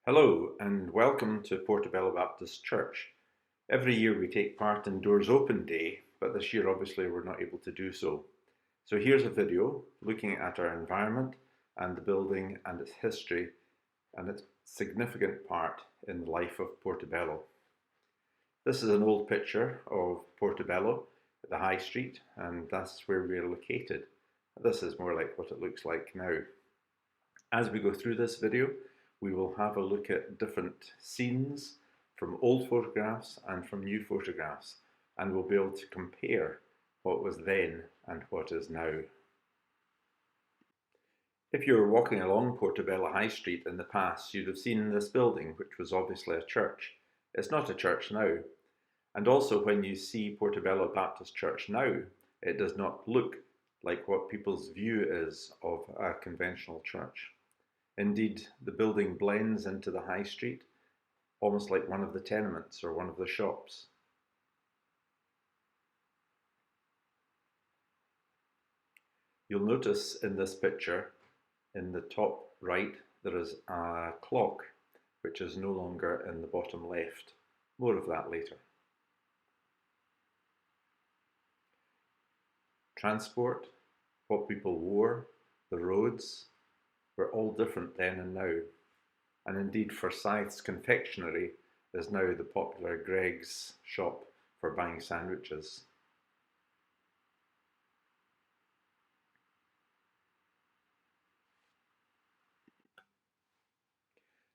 Hello and welcome to Portobello Baptist Church. Every year we take part in Doors Open Day, but this year obviously we're not able to do so. So here's a video looking at our environment and the building and its history and its significant part in the life of Portobello. This is an old picture of Portobello at the High Street, and that's where we're located. This is more like what it looks like now. As we go through this video, we will have a look at different scenes from old photographs and from new photographs, and we'll be able to compare what was then and what is now. If you were walking along Portobello High Street in the past, you'd have seen this building, which was obviously a church. It's not a church now. And also when you see Portobello Baptist Church now, it does not look like what people's view is of a conventional church. Indeed, the building blends into the high street, almost like one of the tenements or one of the shops. You'll notice in this picture, in the top right, there is a clock, which is no longer in the bottom left. More of that later. Transport, what people wore, the roads, were all different then and now. And indeed, Forsyth's Confectionery is now the popular Greggs shop for buying sandwiches.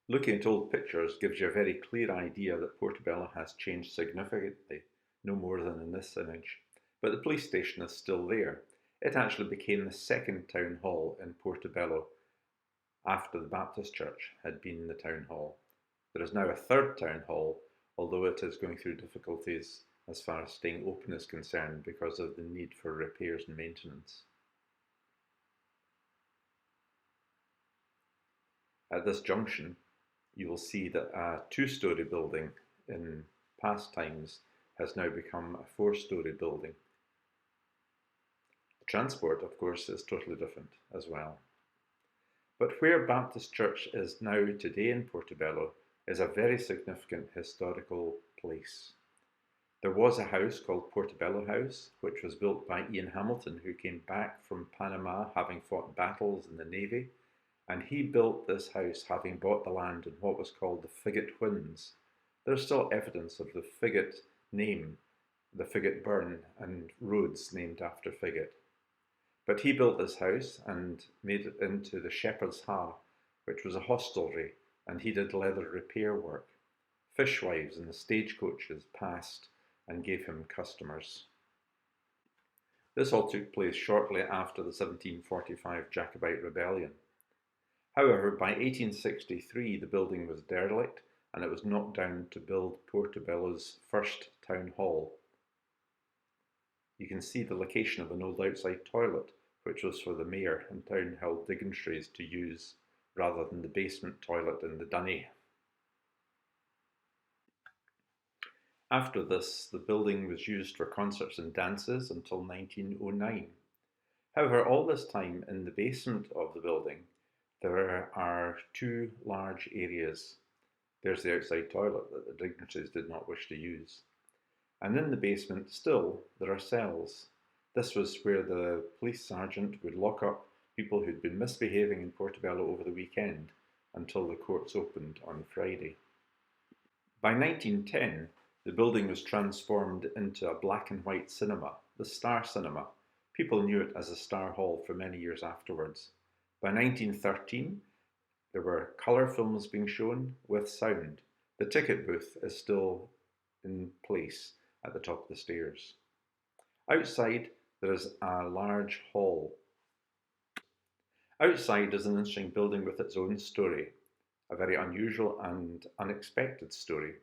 Looking at old pictures gives you a very clear idea that Portobello has changed significantly, no more than in this image. But the police station is still there. It actually became the second town hall in Portobello after the Baptist Church had been the town hall. There is now a third town hall, although it is going through difficulties as far as staying open is concerned because of the need for repairs and maintenance. At this junction, you will see that a two-storey building in past times has now become a four-storey building. The transport, of course, is totally different as well. But where Baptist Church is now today in Portobello is a very significant historical place. There was a house called Portobello House, which was built by Ian Hamilton, who came back from Panama having fought battles in the Navy, and he built this house having bought the land in what was called the Figgate Whins. There's still evidence of the Figgate name, the Figgate Burn, and roads named after Figgate. But he built this house and made it into the Shepherd's Ha, which was a hostelry, and he did leather repair work. Fishwives and the stagecoaches passed and gave him customers. This all took place shortly after the 1745 Jacobite Rebellion. However, by 1863 the building was derelict and it was knocked down to build Portobello's first town hall. You can see the location of an old outside toilet, which was for the mayor and town hall dignitaries to use, rather than the basement toilet in the Dunny. After this, the building was used for concerts and dances until 1909. However, all this time in the basement of the building, there are two large areas. There's the outside toilet that the dignitaries did not wish to use. And in the basement still, there are cells. This was where the police sergeant would lock up people who'd been misbehaving in Portobello over the weekend until the courts opened on Friday. By 1910, the building was transformed into a black and white cinema, the Star Cinema. People knew it as the Star Hall for many years afterwards. By 1913, there were colour films being shown with sound. The ticket booth is still in place at the top of the stairs. Outside, there is a large hall. Outside is an interesting building with its own story, a very unusual and unexpected story.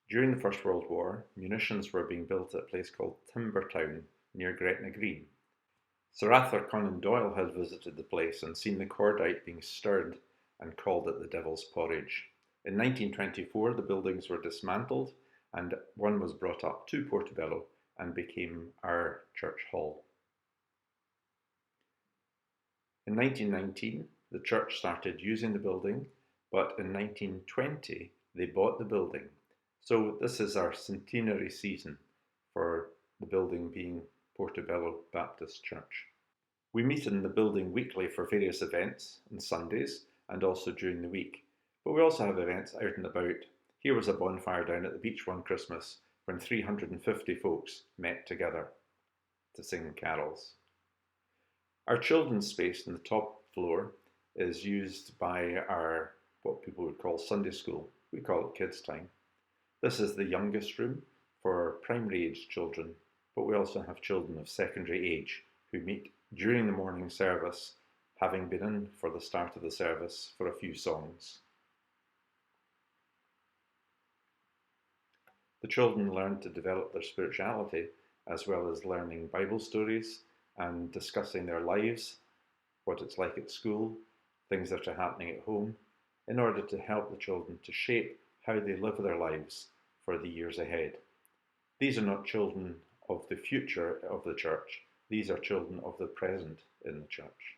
During the First World War, munitions were being built at a place called Timbertown near Gretna Green. Sir Arthur Conan Doyle had visited the place and seen the cordite being stirred and called it the Devil's Porridge. In 1924, the buildings were dismantled and one was brought up to Portobello and became our church hall. In 1919, the church started using the building but in 1920 they bought the building. So this is our centenary season for the building being Portobello Baptist Church. We meet in the building weekly for various events on Sundays and also during the week. But we also have events out and about. Here was a bonfire down at the beach one Christmas when 350 folks met together to sing carols. Our children's space on the top floor is used by our, what people would call Sunday school. We call it kids' time. This is the youngest room for primary age children, but we also have children of secondary age who meet during the morning service, having been in for the start of the service for a few songs. The children learn to develop their spirituality as well as learning Bible stories and discussing their lives, what it's like at school, things that are happening at home, in order to help the children to shape how they live their lives for the years ahead. These are not children of the future of the church, these are children of the present in the church.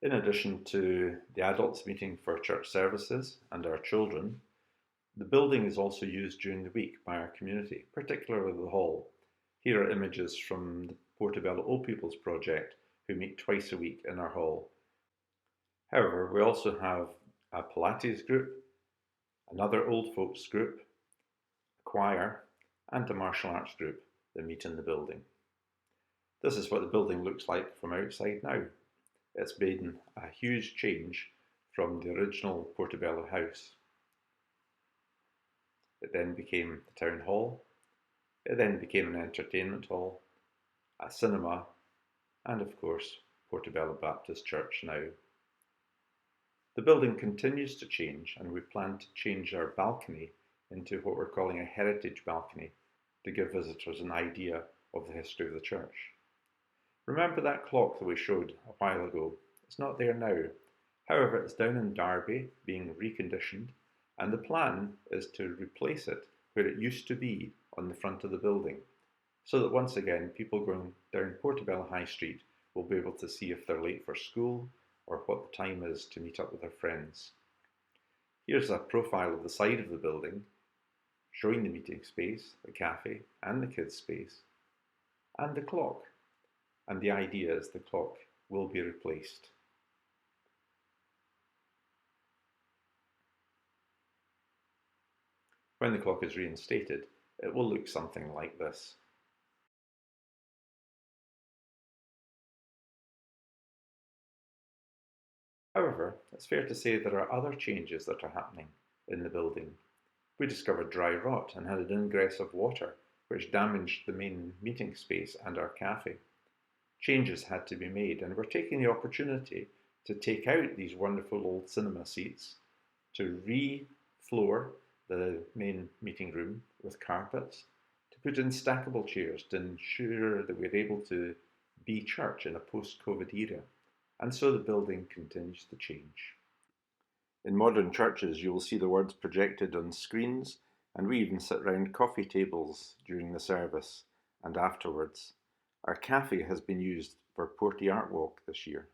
In addition to the adults meeting for church services and our children, the building is also used during the week by our community, particularly the hall. Here are images from the Portobello Old People's Project, who meet twice a week in our hall. However, we also have a Pilates group, another old folks group, a choir, and a martial arts group that meet in the building. This is what the building looks like from outside now. It's been a huge change from the original Portobello house. It then became the town hall. It then became an entertainment hall, a cinema, and of course, Portobello Baptist Church now. The building continues to change, and we plan to change our balcony into what we're calling a heritage balcony to give visitors an idea of the history of the church. Remember that clock that we showed a while ago? It's not there now. However, it's down in Derby being reconditioned, and the plan is to replace it where it used to be on the front of the building, so that once again people going down Portobello High Street will be able to see if they're late for school or what the time is to meet up with their friends. Here's a profile of the side of the building, showing the meeting space, the cafe, and the kids' space, and the clock. And the idea is the clock will be replaced. When the clock is reinstated, it will look something like this. However, it's fair to say there are other changes that are happening in the building. We discovered dry rot and had an ingress of water, which damaged the main meeting space and our cafe. Changes had to be made, and we're taking the opportunity to take out these wonderful old cinema seats, to re-floor the main meeting room with carpets, to put in stackable chairs to ensure that we're able to be church in a post-COVID era. And so the building continues to change. In modern churches, you will see the words projected on screens, and we even sit round coffee tables during the service and afterwards. Our cafe has been used for Porty Art Walk this year.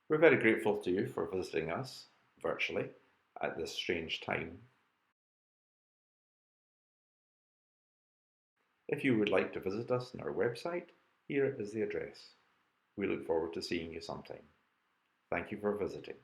We're very grateful to you for visiting us virtually at this strange time. If you would like to visit us on our website, here is the address. We look forward to seeing you sometime. Thank you for visiting.